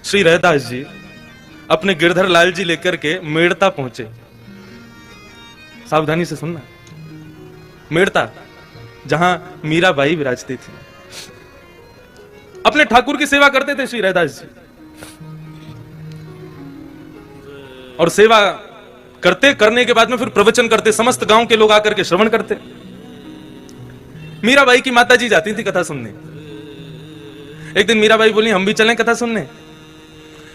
श्री रहदास जी अपने गिरधर लाल जी लेकर के मेड़ता पहुंचे। सावधानी से सुनना, मेड़ता जहां मीराबाई विराजती थी। अपने ठाकुर की सेवा करते थे श्री रहदास जी, और सेवा करने के बाद में फिर प्रवचन करते, समस्त गांव के लोग आकर के श्रवण करते। मीराबाई की माता जी जाती थी कथा सुनने। एक दिन मीराबाई बोली हम भी चलें कथा सुनने।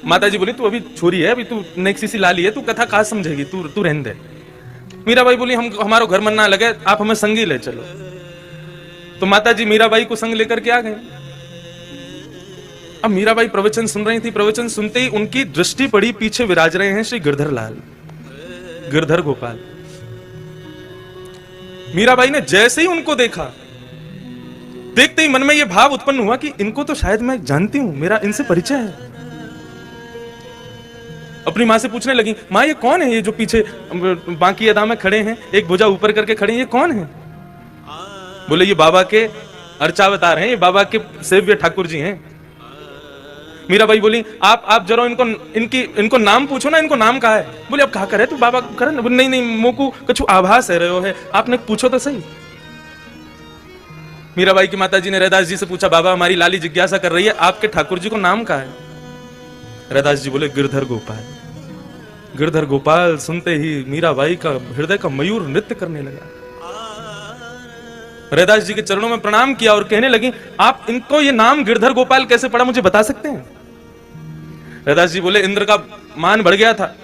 माता जी बोली तू अभी छोरी है, अभी तू नेक्सी सी लाली है, तू कथा कहां समझेगी, तू रहने दे। मीराबाई बोली हमारो घर मन ना लगे, आप हमें संगी ले चलो। तो माता जी मीराबाई को संग लेकर के आ गए। अब मीराबाई प्रवचन सुन रही थी। प्रवचन सुनते ही उनकी दृष्टि पड़ी, पीछे विराज रहे हैं श्री गिरधर लाल, गिरधर गोपाल। मीराबाई ने जैसे ही उनको देखा, देखते ही मन में यह भाव उत्पन्न हुआ कि इनको तो शायद मैं जानती हूं, मेरा इनसे परिचय है। अपनी मां से पूछने लगी, मां ये कौन है, ये जो पीछे बांकी अदा में खड़े हैं, एक भुजा ऊपर करके खड़े हैं, ये कौन है? बोले ये बाबा के अर्चावतार हैं, ये बाबा के सेव्य ठाकुर जी हैं। मीराबाई बोली आप जरा इनको नाम पूछो ना, इनको नाम कहा है? बोले अब कहा करे तू बाबा करे ना। नहीं नहीं मोकू कछु आभास है रहो है, आपने पूछो तो सही। मीराबाई की माताजी ने रहदास जी से पूछा, बाबा हमारी लाली जिज्ञासा कर रही है, आपके ठाकुर जी को नाम कहा है? रहदास जी बोले गिरधर गोपाल। गिरधर गोपाल सुनते ही मीराबाई का हृदय का मयूर नृत्य करने लगा। रहदास जी के चरणों में प्रणाम किया और कहने लगी, आप इनको ये नाम गिरधर गोपाल कैसे पड़ा, मुझे बता सकते हैं? रहदास जी बोले इंद्र का मान बढ़ गया था,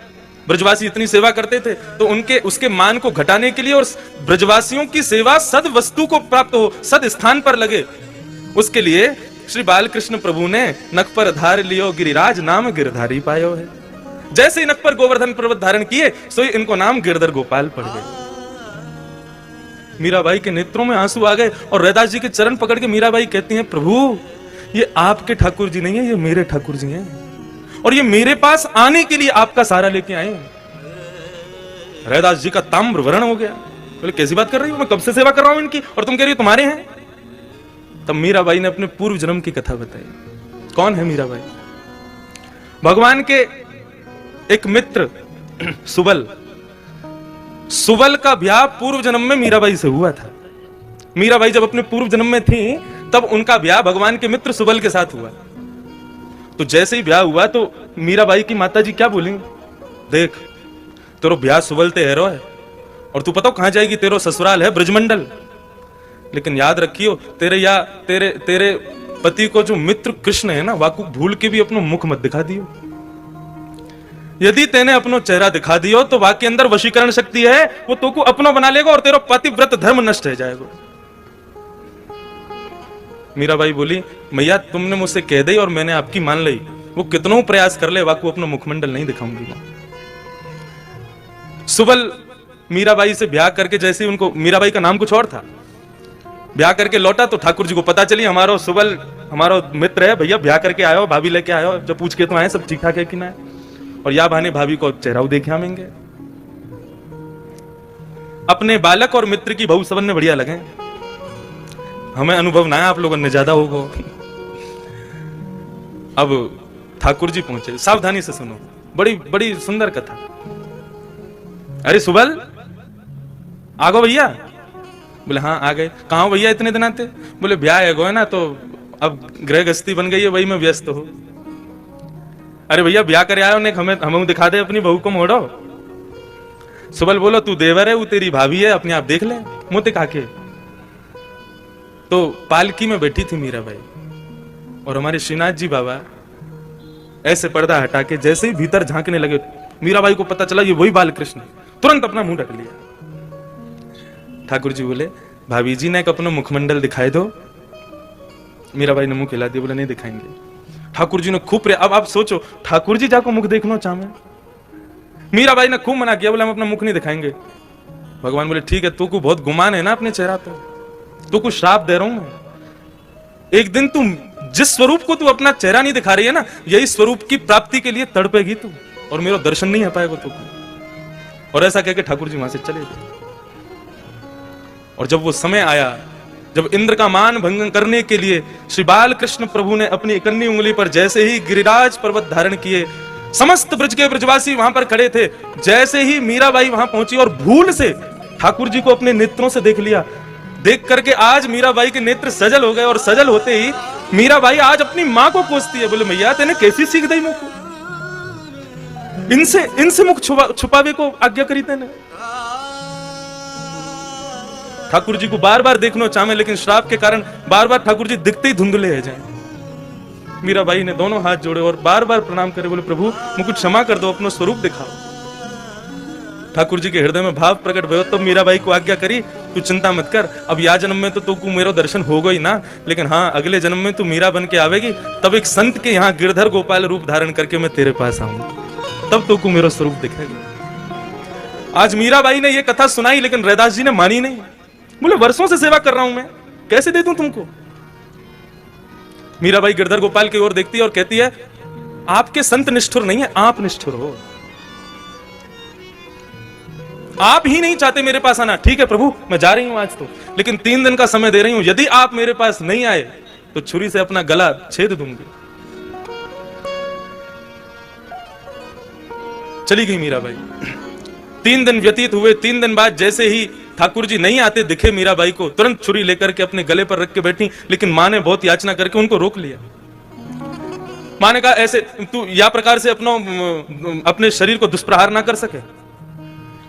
ब्रजवासी इतनी सेवा करते थे, तो उसके मान को घटाने के लिए और ब्रजवासियों की सेवा सद वस्तु को प्राप्त हो, सद स्थान पर लगे, उसके लिए श्री बालकृष्ण प्रभु ने नख पर धार लियो गिरिराज नाम गिरधारी पायो है। जैसे ही नख पर गोवर्धन पर्वत धारण किए, सो इनको नाम गिरधर गोपाल पड़ गए। मीराबाई के नेत्रों में आंसू आ गए और रहदास जी के चरण पकड़ के मीराबाई कहती हैं, प्रभु ये आपके ठाकुर जी नहीं है, ये मेरे ठाकुर जी हैं, और ये मेरे पास आने के लिए आपका सहारा लेके आए हैं। रहदास जी का ताम्र वर्ण हो गया। बोले कैसी बात कर रही हो, मैं कब से सेवा कर रहा हूं इनकी, और तुम कह रही हो तुम्हारे हैं? तब मीराबाई ने अपने पूर्व जन्म की कथा बताई। कौन है मीराबाई? भगवान के एक मित्र सुबल का ब्याह पूर्व जन्म में मीराबाई से हुआ था। मीराबाई जब अपने पूर्व जन्म में थी, तब उनका ब्याह भगवान के मित्र सुबल के साथ हुआ। तो जैसे ही ब्याह हुआ तो मीराबाई की माताजी क्या बोली, देख तेरो ब्याह सुबल ते हैरो है, और तू पता कहां जाएगी, तेरो ससुराल है ब्रजमंडल, लेकिन याद रखियो तेरे पति को जो मित्र कृष्ण है ना, वाकु भूल के भी अपना मुख मत दिखा दियो। यदि तेने अपनो चेहरा दिखा दियो तो वाके अंदर वशीकरण शक्ति है, वो तो को अपनो बना लेगा और तेरा पतिव्रत धर्म नष्ट हो जाएगा। मीराबाई बोली, मैया तुमने मुझसे कह दी और मैंने आपकी मान ली, वो कितनों प्रयास कर ले वाकु अपना मुखमंडल नहीं दिखाऊंगी। सुबल मीराबाई से ब्याह करके, जैसे ही उनको, मीराबाई का नाम कुछ और था, ब्याह करके लौटा तो ठाकुर जी को पता चली हमारो सुबल हमारो मित्र है, भैया ब्याह करके आयो, भाभी लेके आयो, जब पूछ के तो आए सब ठीक ठाक है कि ना, और या बहाने भाभी को चेहरा देखे आवेंगे। अपने बालक और मित्र की बहु सबन ने बढ़िया लगे, हमें अनुभव ना है, आप लोगों ने ज्यादा होगा। अब ठाकुर जी पहुंचे, सावधानी से सुनो, बड़ी बड़ी सुंदर कथा। अरे सुबल आगो भैया। बोले हाँ आ गए। कहाँ भैया इतने दिन आते? बोले ब्याह है ना, तो अब गृह गृहस्थी बन गई है, वही में व्यस्त हो। अरे भैया ब्याह करे आयो ने, हमें दिखा दे अपनी बहू को मोड़ो। सुबल बोलो तू देवर है, वो तेरी भाभी है, अपने आप देख ले मोते काके। तो पालकी में बैठी थी मीराबाई, और हमारे श्रीनाथ जी बाबा ऐसे पर्दा हटा के जैसे ही भीतर झांकने लगे, मीराबाई को पता चला ये वही बालकृष्ण, तुरंत अपना मुंह ढक लिया। ठाकुर जी बोले भाभी जी ने अपना मुखमंडल दिखाई दो। मीराबाई ने मुंह खिला दिया, बोले नहीं दिखाएंगे। ठाकुर जी ने खूब, अब आप सोचो ठाकुर जी जाको मुख देखना चाहे, मीराबाई ने खूब मना किया, बोले हम अपना मुख नहीं दिखाएंगे। भगवान बोले ठीक है, तू को बहुत गुमान है ना अपने चेहरा पे, तू को श्राप दे रहा हूं मैं। एक दिन तुम जिस स्वरूप को तू अपना चेहरा नहीं दिखा रही है ना, यही स्वरूप की प्राप्ति के लिए तड़पेगी तू, और मेरा दर्शन नहीं आ पाएगा तू। और ऐसा कहकर ठाकुर जी वहां से चले गए। और जब वो समय आया जब इंद्र का मान भंग करने के लिए श्री बाल कृष्ण प्रभु ने अपनी इकन्नी उंगली पर जैसे ही गिरिराज पर्वत धारण किए, समस्त ब्रज के ब्रजवासी वहां पर खड़े थे। जैसे ही मीराबाई वहां पहुंची और भूल से ठाकुर जी को अपने नेत्रों से देख लिया, देख करके आज मीराबाई के नेत्र सजल हो गए। और सजल होते ही मीराबाई आज अपनी मां को कोसती है, बोले मैया तेने कैसी सीख दी मुख को, इनसे मुख छुपावे को आज्ञा करी तेने। ठाकुर जी को बार बार देखना चाहे, लेकिन श्राप के कारण बार बार ठाकुर जी दिखते ही धुंधले हो जाए। मीराबाई ने दोनों हाथ जोड़े और बार बार प्रणाम करे, बोले प्रभु मुझको क्षमा कर दो, अपना स्वरूप दिखाओ। ठाकुर जी के हृदय में भाव प्रकट भयो, तब मीराबाई को आज्ञा करी, तू चिंता मत कर, अब या जन्म में तो तू मेरा दर्शन होगा ही ना, लेकिन हाँ अगले जन्म में तू मीरा बन के आवेगी, तब एक संत के यहाँ गिरधर गोपाल रूप धारण करके मैं तेरे पास आऊंगा, तब तो मेरा स्वरूप दिखेगा। आज मीराबाई ने यह कथा सुनाई, लेकिन रैदास जी ने मानी नहीं। बोले वर्षों से सेवा कर रहा हूं मैं, कैसे दे दूं तुमको। मीराबाई गिरधर गोपाल की ओर देखती है और कहती है, आपके संत निष्ठुर नहीं है, आप निष्ठुर हो। आप ही नहीं चाहते मेरे पास आना, ठीक है प्रभु मैं जा रही हूं आज तो, लेकिन 3 दिन का समय दे रही हूं, यदि आप मेरे पास नहीं आए तो छुरी से अपना गला छेद दूंगी। चली गई मीराबाई। 3 दिन व्यतीत हुए। 3 दिन बाद जैसे ही ठाकुर जी नहीं आते दिखे मीराबाई को, तुरंत छुरी लेकर के अपने गले पर रख के बैठी, लेकिन मां ने बहुत याचना करके उनको रोक लिया। मां ने कहा ऐसे तू या प्रकार से अपने शरीर को दुष्प्रहार ना कर सके।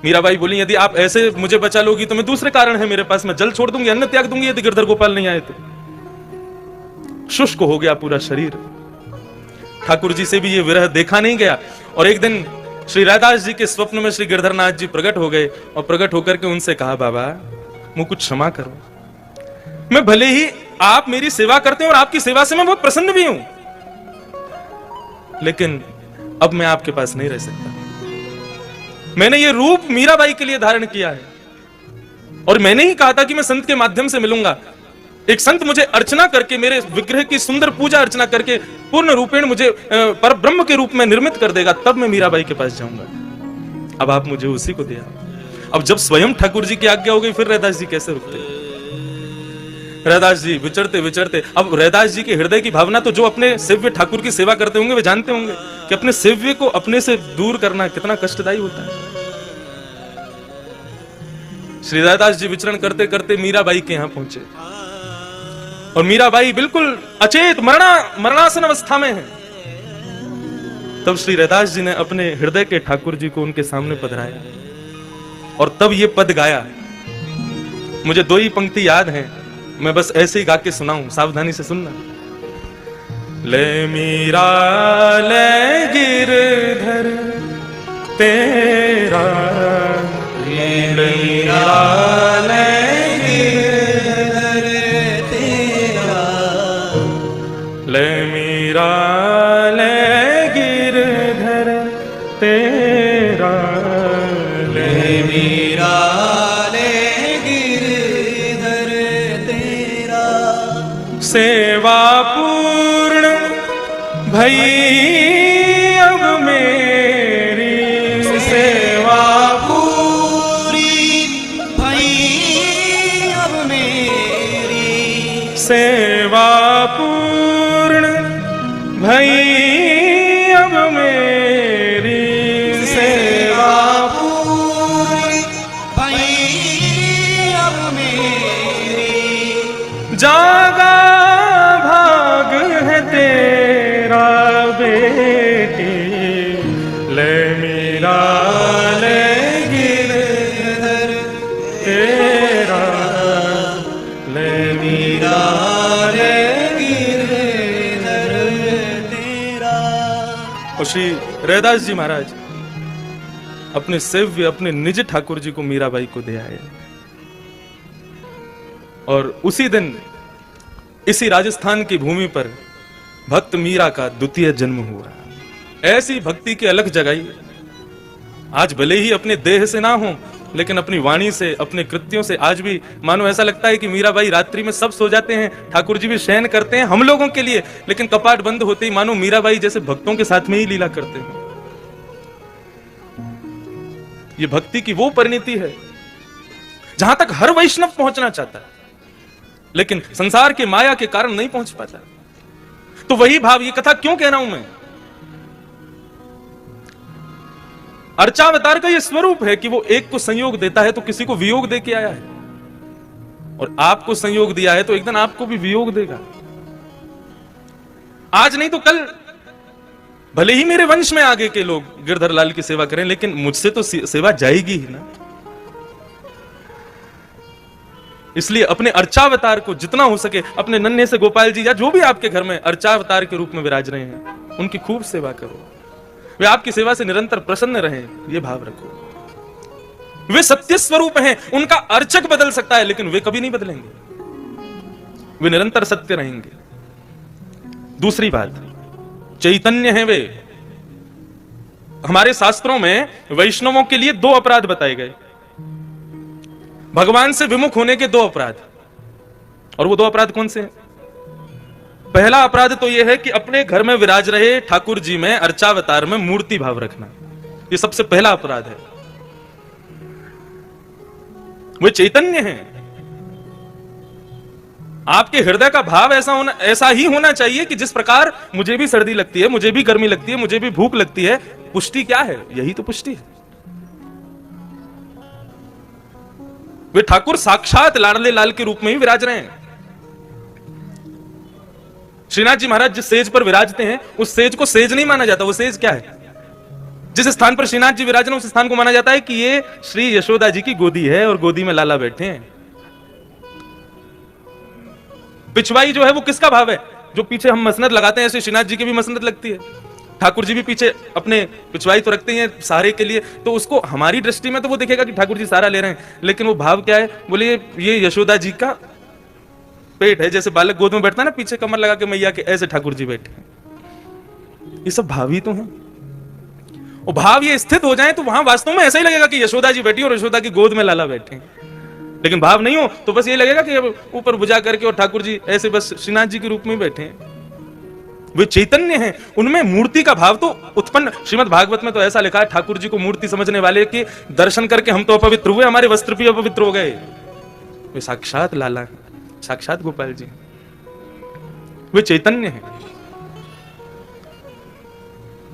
मीराबाई बोली, यदि आप ऐसे मुझे बचा लोगी तो मैं दूसरे कारण है मेरे पास, मैं जल छोड़ दूंगी, अन्न त्याग दूंगी, यदि गिरधर गोपाल नहीं आए तो। शुष्क हो गया पूरा शरीर। ठाकुर जी से भी ये विरह देखा नहीं गया। और एक दिन श्री रैदास जी के स्वप्न में श्री गिरधरनाथ जी प्रकट हो गए और प्रकट होकर के उनसे कहा, बाबा मुझको क्षमा करो, मैं भले ही आप मेरी सेवा करते हैं और आपकी सेवा से मैं बहुत प्रसन्न भी हूं, लेकिन अब मैं आपके पास नहीं रह सकता। मैंने ये रूप मीराबाई के लिए धारण किया है और मैंने ही कहा था कि मैं संत के माध्यम से मिलूंगा। एक संत मुझे अर्चना करके, मेरे विग्रह की सुंदर पूजा अर्चना करके पूर्ण रूपेण मुझे पर ब्रह्म के रूप में निर्मित कर देगा, तब मैं मीराबाई के पास जाऊंगा। अब आप मुझे उसी को दिया। अब जब स्वयं ठाकुर जी की आज्ञा हो गई, फिर रैदास जी कैसे रुकते। रैदास जी विचरते विचरते, अब रैदास जी के हृदय की भावना तो जो अपने सेव्य ठाकुर की सेवा करते होंगे वे जानते होंगे कि अपने सेव्य को अपने से दूर करना कितना कष्टदायी होता है। श्री रैदास जी विचरण करते करते मीराबाई के यहां पहुंचे और मीराबाई बिल्कुल अचेत मरणासन अवस्था में है। तब श्री रैदास जी ने अपने हृदय के ठाकुर जी को उनके सामने पधराया और तब ये पद गाया। मुझे 2 ही पंक्ति याद हैं, मैं बस ऐसे ही गा के सुनाऊं, सावधानी से सुनना। ले मीरा ले गिरधर तेरा, ले मीरा ले गिरधर तेरा, ले मीरा ले गिरधर तेरा, ले मीरा सेवा पूर्ण भई अब मेरी, सेवा पूरी भई अब मेरी, सेवा पूर्ण भई अब मेरी, सेवा पूरी भई अब मेरी, जागा तेरा बेटी, ले मीरा ले गिरधर तेरा, ले मीरा ले गिरधर तेरा। और श्री रैदास जी महाराज अपने सेव्य, अपने निज ठाकुर जी को मीराबाई को दे आए। और उसी दिन इसी राजस्थान की भूमि पर भक्त मीरा का द्वितीय जन्म हुआ। ऐसी भक्ति की अलख जगाई। आज भले ही अपने देह से ना हो, लेकिन अपनी वाणी से, अपने कृत्यों से आज भी मानो ऐसा लगता है कि मीराबाई रात्रि में सब सो जाते हैं, ठाकुर जी भी शयन करते हैं हम लोगों के लिए, लेकिन कपाट बंद होते ही मानो मीराबाई जैसे भक्तों के साथ में ही लीला करते हैं। ये भक्ति की वो परिणति है जहां तक हर वैष्णव पहुंचना चाहता है, लेकिन संसार के माया के कारण नहीं पहुंच पाता। तो वही भाव, ये कथा क्यों कह रहा हूं मैं, अर्चावतार का ये स्वरूप है कि वो एक को संयोग देता है तो किसी को वियोग दे के आया है, और आपको संयोग दिया है तो एक दिन आपको भी वियोग देगा। आज नहीं तो कल भले ही मेरे वंश में आगे के लोग गिरधर लाल की सेवा करें, लेकिन मुझसे तो सेवा जाएगी ही ना। इसलिए अपने अर्चावतार को जितना हो सके, अपने नन्हे से गोपाल जी या जो भी आपके घर में अर्चावतार के रूप में विराज रहे हैं, उनकी खूब सेवा करो। वे आपकी सेवा से निरंतर प्रसन्न रहें, ये भाव रखो। वे सत्य स्वरूप हैं, उनका अर्चक बदल सकता है लेकिन वे कभी नहीं बदलेंगे, वे निरंतर सत्य रहेंगे। दूसरी बात, चैतन्य है वे। हमारे शास्त्रों में वैष्णवों के लिए 2 अपराध बताए गए, भगवान से विमुख होने के 2 अपराध। और वो 2 अपराध कौन से हैं? पहला अपराध तो यह है कि अपने घर में विराज रहे ठाकुर जी में, अर्चावतार में मूर्ति भाव रखना, ये सबसे पहला अपराध है। वे चैतन्य हैं, आपके हृदय का भाव ऐसा ही होना चाहिए कि जिस प्रकार मुझे भी सर्दी लगती है, मुझे भी गर्मी लगती है, मुझे भी भूख लगती है, पुष्टि क्या है? यही तो पुष्टि है। वे ठाकुर साक्षात लाडले लाल के रूप में ही विराज रहे हैं। श्रीनाथ जी महाराज जिस सेज पर विराजते हैं, उस सेज को सेज नहीं माना जाता। वो सेज क्या है? जिस स्थान पर श्रीनाथ जी विराज रहे हैं, उस स्थान को माना जाता है कि ये श्री यशोदा जी की गोदी है और गोदी में लाला बैठे हैं। पिछवाई जो है वो किसका भाव है? जो पीछे हम मसनद लगाते हैं, ऐसे श्रीनाथ जी की भी मसनद लगती है, ठाकुर जी भी पीछे अपने पिछवाई तो रखते हैं सहारे के लिए। तो उसको हमारी दृष्टि में तो वो दिखेगा कि ठाकुर जी सहारा ले रहे हैं, लेकिन वो भाव क्या है? बोले ये यशोदा जी का पेट है, जैसे बालक गोद में बैठता है ना, पीछे कमर लगा के मैया के, ऐसे ठाकुर जी बैठे हैं। ये सब भाव ही तो हैं। और भाव ये स्थित हो जाए तो वहां वास्तव में ऐसा ही लगेगा कि यशोदा जी बैठी और यशोदा की गोद में लाला बैठे हैं। लेकिन भाव नहीं हो तो बस ये लगेगा कि ऊपर भुजा करके और ठाकुर जी ऐसे बस श्रीनाथ जी के रूप में बैठे हैं। वे चैतन्य हैं, उनमें मूर्ति का भाव तो उत्पन्न। श्रीमद् भागवत में तो ऐसा लिखा है, ठाकुर जी को मूर्ति समझने वाले के दर्शन करके हम तो अपवित्र हुए, हमारे वस्त्र भी अपवित्र हो गए। वे साक्षात लाला हैं, साक्षात गोपाल जी, वे चैतन्य हैं।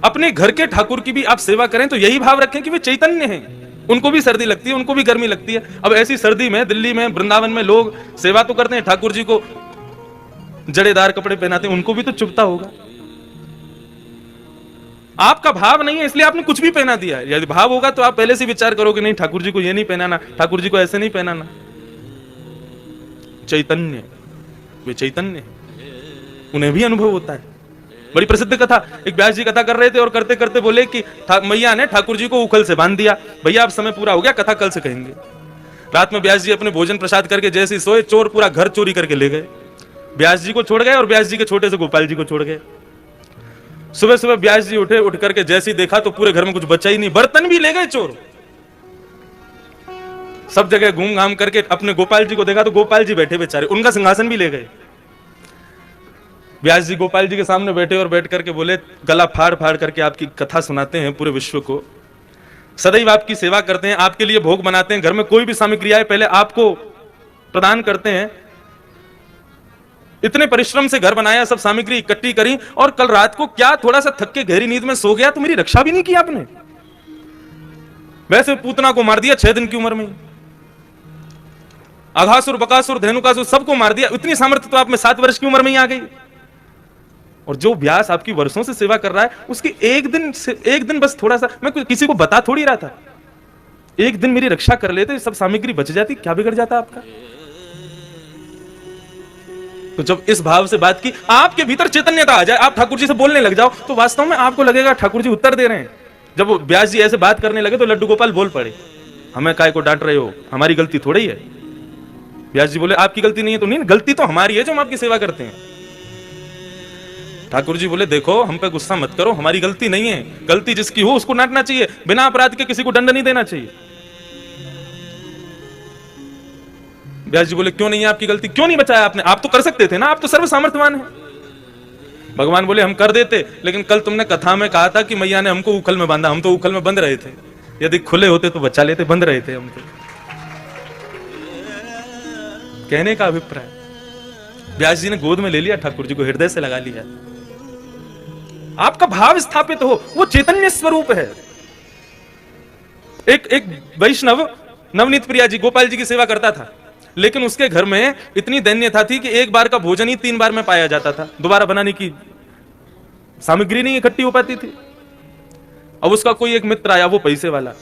अपने घर के ठाकुर की भी आप सेवा करें तो यही भाव रखें कि वे चैतन्य हैं। उनको भी सर्दी लगती है, उनको भी गर्मी लगती है। अब ऐसी सर्दी में दिल्ली में, वृंदावन में लोग सेवा तो करते हैं, ठाकुर जी को जड़ेदार कपड़े पहनाते हैं, उनको भी तो चुभता होगा। आपका भाव नहीं है इसलिए आपने कुछ भी पहना दिया है। यदि भाव होगा तो आप पहले से विचार करोगे नहीं, ठाकुर जी को ये नहीं पहनाना, ठाकुर जी को ऐसे नहीं पहनाना। चैतन्य, वे चैतन्य, उन्हें भी अनुभव होता है। बड़ी प्रसिद्ध कथा, एक व्यास जी कथा कर रहे थे और करते करते बोले कि मैया ने ठाकुर जी को उखल से बांध दिया। भैया अब समय पूरा हो गया, कथा कल से कहेंगे। रात में व्यास जी अपने भोजन प्रसाद करके जैसे सोए, चोर पूरा घर चोरी करके ले गए। व्यास जी को छोड़ गए और व्यास जी के छोटे से गोपाल जी को छोड़ गए। सुबह सुबह व्यास जी उठे, उठ करके जैसे ही देखा तो पूरे घर में कुछ बचा ही नहीं, बर्तन भी ले गए चोर। सब जगह घूम घाम करके अपने गोपाल जी को देखा तो गोपाल जी बैठे बेचारे, उनका सिंहासन भी ले गए। व्यास जी गोपाल जी के सामने बैठे और बैठ करके बोले, गला फाड़ फाड़ करके आपकी कथा सुनाते हैं पूरे विश्व को, सदैव आपकी सेवा करते हैं, आपके लिए भोग बनाते हैं, घर में कोई भी सामग्री आए पहले आपको प्रदान करते हैं। इतने परिश्रम से घर बनाया, सब सामग्री इकट्ठी करी, और कल रात को क्या थोड़ा सा थक के गहरी नींद में सो गया तो मेरी रक्षा भी नहीं की आपने। वैसे पूतना को मार दिया 6 दिन की उम्र में, अघासुर, बकासुर, धेनुकासुर सबको मार दिया। इतनी सामर्थ्य तो आप में 7 वर्ष की उम्र में ही आ गई। और जो व्यास आपकी वर्षों से सेवा कर रहा है, उसकी एक दिन बस थोड़ा सा, मैं किसी को बता थोड़ी रहा था, एक दिन मेरी रक्षा कर लेते, सब सामग्री बच जाती, क्या बिगड़ जाता आपका। तो जब इस भाव से बात की, आपके भीतर चैतन्यता आ जाए, आप ठाकुर जी से बोलने लग जाओ, तो वास्तव में आपको लगेगा ठाकुर जी उत्तर दे रहे हैं। जब वो व्यास जी ऐसे बात करने लगे तो लड्डू गोपाल बोल पड़े, हमें काय को डांट रहे हो, हमारी गलती थोड़ी है। व्यास जी बोले, आपकी गलती नहीं है तो नहीं, गलती तो हमारी है जो हम आपकी सेवा करते हैं। ठाकुर जी बोले, देखो हम पे गुस्सा मत करो, हमारी गलती नहीं है, गलती जिसकी हो उसको डांटना चाहिए, बिना अपराध के किसी को दंड नहीं देना चाहिए। व्यास जी बोले, क्यों नहीं है आपकी गलती, क्यों नहीं बचाया आपने, आप तो कर सकते थे ना, आप तो सर्व सामर्थ्यवान है। भगवान बोले, हम कर देते, लेकिन कल तुमने कथा में कहा था कि मैया ने हमको उखल में बांधा, हम तो उखल में बंध रहे थे, यदि खुले होते तो बचा लेते, बंध रहे थे हम तो। कहने का अभिप्राय व्यास जी ने गोद में ले लिया, ठाकुर जी को हृदय से लगा लिया। आपका भाव स्थापित हो, वो चैतन्य स्वरूप है। एक वैष्णव नवनीत प्रिया जी गोपाल जी की सेवा करता था, लेकिन उसके घर में इतनी दैन्यता थी कि एक बार का भोजन ही 3 बार में पाया जाता था, दोबारा बनाने की सामग्री नहीं इकट्ठी हो पाती थी। अब उसका कोई एक मित्र आया, वो पैसे वाला,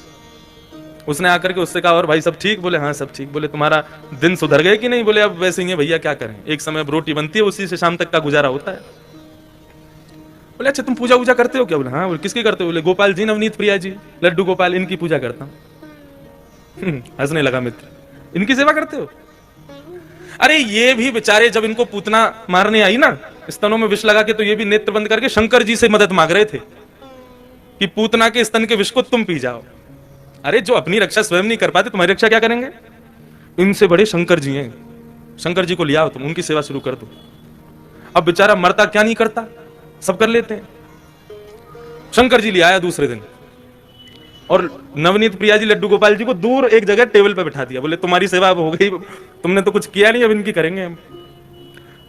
उसने आकर के उससे कहा, और भाई सब ठीक? बोले हाँ सब ठीक। बोले तुम्हारा दिन सुधर गए कि नहीं? बोले अब वैसे ही है भैया, क्या करें, एक समय रोटी बनती है, उसी से शाम तक का गुजारा होता है। बोले अच्छा तुम पूजा वूजा करते हो क्या? बोले हाँ। बोले किसकी करते हो? बोले गोपाल जी, नवनीत प्रिया जी, लड्डू गोपाल, इनकी पूजा करता हूं। हंसने लगा मित्र, इनकी सेवा करते हो? अरे ये भी बेचारे जब इनको पूतना मारने आई ना, स्तनों में विष लगा के, तो ये भी नेत्र बंद करके शंकर जी से मदद मांग रहे थे कि पूतना के स्तन के विष को तुम पी जाओ। अरे जो अपनी रक्षा स्वयं नहीं कर पाते, तुम्हारी रक्षा क्या करेंगे? इनसे बड़े शंकर जी हैं, शंकर जी को लिया तुम, उनकी सेवा शुरू कर दो। अब बेचारा मरता क्या नहीं करता, सब कर लेते हैं। शंकर जी ले आया दूसरे दिन, और नवनीत प्रिया जी लड्डू गोपाल जी को दूर एक जगह टेबल पर बैठा दिया। बोले तुम्हारी सेवा अब हो गई, तुमने तो कुछ किया नहीं, अब इनकी करेंगे हम।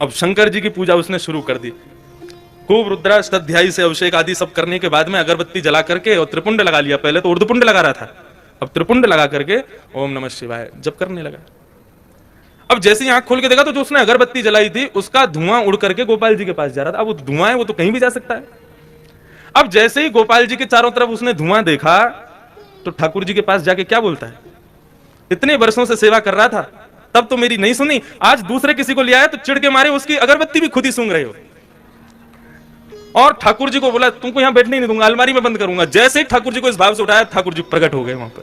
अब शंकर जी की पूजा उसने शुरू कर दी। खूब रुद्राष्टाध्यायी से अभिषेक आदि सब करने के बाद में अगरबत्ती जला करके और त्रिपुंड लगा लिया। पहले तो ऊर्ध्वपुंड लगा रहा था, अब त्रिपुंड लगा करके ओम नमः शिवाय जप करने लगा। अब जैसे ही आंख खोल के देखा तो जो उसने अगरबत्ती जलाई थी उसका धुआं उड़ करके गोपाल जी के पास जा रहा था। अब वो धुआं है, वो तो कहीं भी जा सकता है। अब जैसे ही गोपाल जी के चारों तरफ उसने धुआं देखा तो ठाकुर जी के पास जाके क्या बोलता है, इतने वर्षों से सेवा कर रहा था, तब तो मेरी नहीं सुनी, आज दूसरे किसी को ले आया तो चिढ़ के मारे उसकी अगरबत्ती भी खुद ही सूंघ रहे हो। और ठाकुर जी को बोला तुमको यहां बैठने नहीं दूंगा, अलमारी में बंद करूंगा। जैसे ही ठाकुर जी को इस भाव से उठाया, ठाकुर जी प्रकट हो गए वहां पर,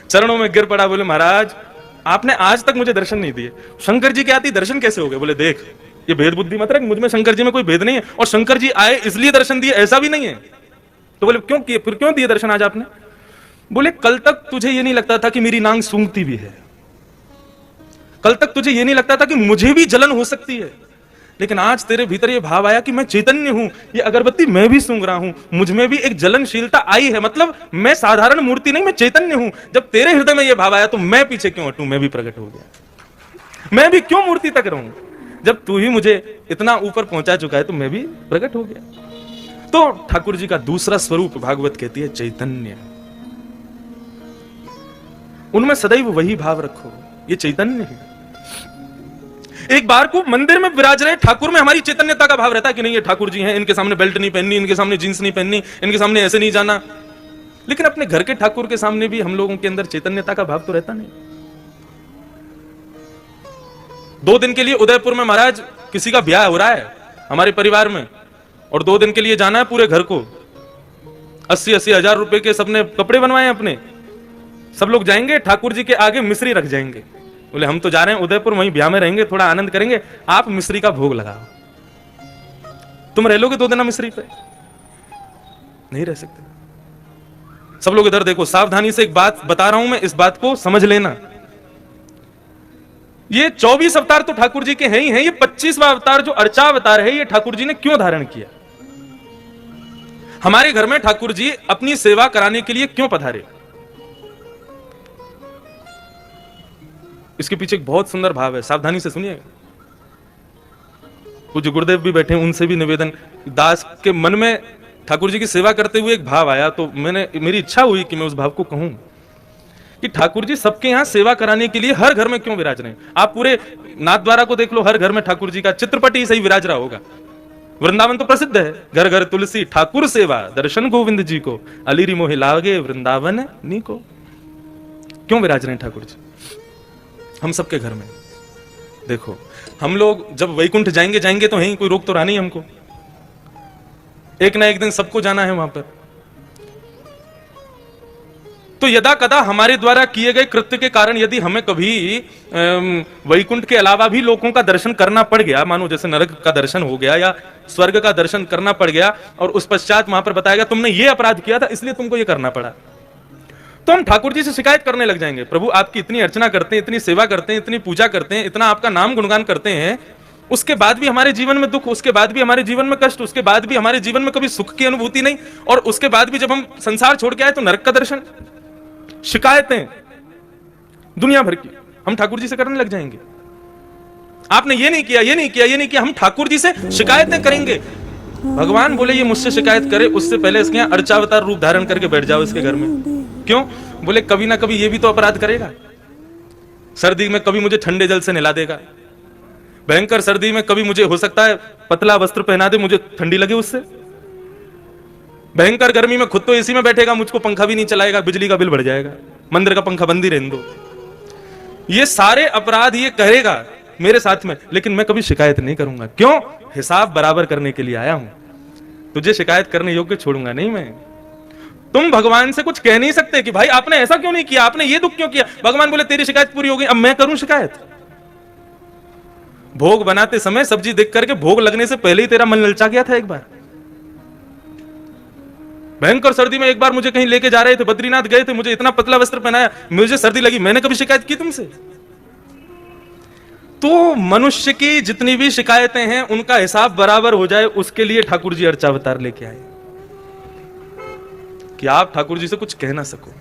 चरणों में गिर पड़ा। बोले महाराज आपने आज तक मुझे दर्शन नहीं दिए, शंकर जी के आती दर्शन कैसे हो गए? बोले देख ये भेद बुद्धि मत रख, मुझ में शंकर जी में कोई भेद नहीं है, और शंकर जी आए इसलिए दर्शन दिए ऐसा भी नहीं है। तो बोले क्यों किए, फिर क्यों दिए दर्शन आज आपने? बोले कल तक तुझे ये नहीं लगता था कि मेरी नांग सूंघती भी है, कल तक तुझे ये नहीं लगता था कि मुझे भी जलन हो सकती है, लेकिन आज तेरे भीतर ये भाव आया कि मैं चैतन्य हूं, ये अगरबत्ती मैं भी सूंघ रहा हूं, मुझ में भी एक जलनशीलता आई है, मतलब मैं साधारण मूर्ति नहीं, मैं चैतन्य हूं। जब तेरे हृदय में ये भाव आया तो मैं पीछे क्यों हटूं, मैं भी प्रकट हो गया। मैं भी क्यों मूर्ति तक रहूं, जब तू ही मुझे इतना ऊपर पहुंचा चुका है तो मैं भी प्रकट हो गया। तो ठाकुर जी का दूसरा स्वरूप भागवत कहती है चैतन्य। उनमें सदैव वही भाव रखो, ये चैतन्य है। एक बार को मंदिर में विराज रहे ठाकुर में हमारी चैतन्यता का भाव रहता है कि नहीं ये ठाकुर जी हैं, इनके सामने बेल्ट नहीं पहननी, इनके सामने जींस नहीं पहननी, इनके सामने ऐसे नहीं जाना। लेकिन अपने घर के ठाकुर के सामने भी हम लोगों के अंदर चैतन्यता का भाव तो रहता नहीं। 2 दिन के लिए उदयपुर में महाराज किसी का ब्याह हो रहा है हमारे परिवार में, और 2 दिन के लिए जाना है पूरे घर को। 80-80 हजार रुपए के सबने कपड़े बनवाए अपने, सब लोग जाएंगे, ठाकुर जी के आगे मिश्री रख जाएंगे। बोले हम तो जा रहे हैं उदयपुर, वहीं ब्याह में रहेंगे, थोड़ा आनंद करेंगे, आप मिश्री का भोग लगाओ। तुम रह लोगे 2 दिन मिश्री पे? नहीं रह सकते। सब लोग इधर देखो, सावधानी से एक बात बता रहा हूं मैं, इस बात को समझ लेना। ये 24 अवतार तो ठाकुर जी के हैं ही हैं, ये 25वां अवतार जो अर्चा अवतार है, ये ठाकुर जी ने क्यों धारण किया? हमारे घर में ठाकुर जी अपनी सेवा कराने के लिए क्यों पधारे? इसके पीछे एक बहुत सुंदर भाव है, सावधानी से सुनिएगा। पूज्य गुरुदेव भी बैठे, उनसे भी निवेदन। दास के मन में ठाकुर जी की सेवा करते हुए एक भाव आया, तो मेरी इच्छा हुई कि मैं उस भाव को कहूं कि ठाकुर जी सबके यहां सेवा कराने के लिए हर घर में क्यों विराज रहे हैं। आप पूरे नाथद्वारा को देख लो, हर घर में ठाकुर जी का चित्रपट ही सही विराज रहा होगा। वृंदावन तो प्रसिद्ध है, घर घर तुलसी ठाकुर सेवा, दर्शन गोविंद जी को, अलीरी मोहि लागे वृंदावन नी को। क्यों विराज रहे हैं ठाकुर जी हम सबके घर में? देखो हम लोग जब वैकुंठ जाएंगे तो यहीं, कोई रोक तो रहा नहीं हमको, एक ना एक दिन सबको जाना है वहां पर। तो यदा कदा हमारे द्वारा किए गए कृत्य के कारण यदि हमें कभी वैकुंठ के अलावा भी लोगों का दर्शन करना पड़ गया, मानो जैसे नरक का दर्शन हो गया या स्वर्ग का दर्शन करना पड़ गया, और उस पश्चात वहां पर बताया गया तुमने ये अपराध किया था इसलिए तुमको ये करना पड़ा, तो हम ठाकुर जी से शिकायत करने लग जाएंगे। प्रभु आपकी इतनी अर्चना करते हैं, इतनी सेवा करते हैं, इतनी पूजा करते हैं, इतना आपका नाम गुणगान करते हैं, उसके बाद भी हमारे जीवन में दुख, उसके बाद भी हमारे जीवन में कष्ट, उसके बाद भी हमारे जीवन में कभी सुख की अनुभूति नहीं, और उसके बाद भी जब हम संसार छोड़ के आए तो नरक का दर्शन। शिकायतें दुनिया भर की हम ठाकुर जी से करने लग जाएंगे। आपने ये नहीं किया, ये नहीं किया, ये नहीं किया, हम ठाकुर जी से शिकायतें करेंगे। भगवान बोले ये मुझसे शिकायत करे उससे पहले इसके यहाँ अर्चावतार रूप धारण करके बैठ जाओ इसके घर में। क्यों? बोले कभी ना कभी ये भी तो अपराध करेगा। सर्दी में कभी मुझे ठंडे जल से नहला देगा, भयंकर सर्दी में कभी मुझे हो सकता है पतला वस्त्र पहना दे, मुझे ठंडी लगे उससे। भयंकर गर्मी में खुद तो एसी में बैठेगा, मुझको पंखा भी नहीं चलाएगा, बिजली का बिल बढ़ जाएगा, मंदिर का पंखा बंद ही रहने दो। ये सारे अपराध ये करेगा मेरे साथ में, लेकिन मैं कभी शिकायत नहीं करूंगा। क्यों? हिसाब बराबर करने के लिए आया हूं, तुझे शिकायत करने योग्य छोड़ूंगा नहीं मैं। तुम भगवान से कुछ कह नहीं सकते कि भाई आपने ऐसा क्यों नहीं किया, आपने ये दुख क्यों किया। भगवान बोले तेरी शिकायत पूरी हो गई, अब मैं करूं शिकायत। भोग बनाते समय सब्जी देख करके भोग लगने से पहले ही तेरा मन ललचा गया था। एक बार भयंकर सर्दी में एक बार मुझे कहीं लेके जा रहे थे, बद्रीनाथ गए थे, मुझे इतना पतला वस्त्र पहनाया, मुझे सर्दी लगी, मैंने कभी शिकायत की तुमसे? तो मनुष्य की जितनी भी शिकायतें हैं उनका हिसाब बराबर हो जाए, उसके लिए ठाकुर जी अर्चावतार लेके आए कि आप ठाकुर जी से कुछ कह ना सको।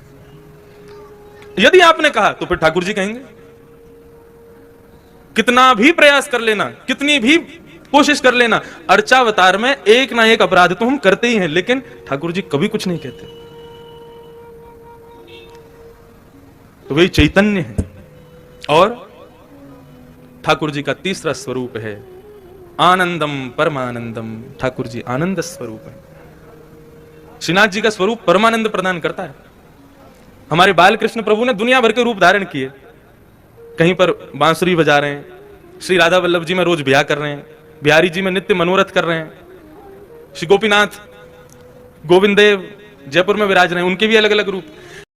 यदि आपने कहा तो फिर ठाकुर जी कहेंगे। कितना भी प्रयास कर लेना, कितनी भी कोशिश कर लेना, अर्चावतार में एक ना एक अपराध तो हम करते ही हैं, लेकिन ठाकुर जी कभी कुछ नहीं कहते। तो वही चैतन्य है। और ठाकुर जी का तीसरा स्वरूप है आनंदम परमानंदम। ठाकुर जी आनंद स्वरूप है। श्रीनाथ जी का स्वरूप परमानंद प्रदान करता है। हमारे बाल कृष्ण प्रभु ने दुनिया भर के रूप धारण किए, कहीं पर बांसुरी बजा रहे हैं, श्री राधा वल्लभ जी में रोज ब्याह कर रहे हैं, बिहारी जी में नित्य मनोरथ कर रहे हैं, श्री गोपीनाथ गोविंद देव जयपुर में विराज रहे हैं, उनके भी अलग अलग रूप।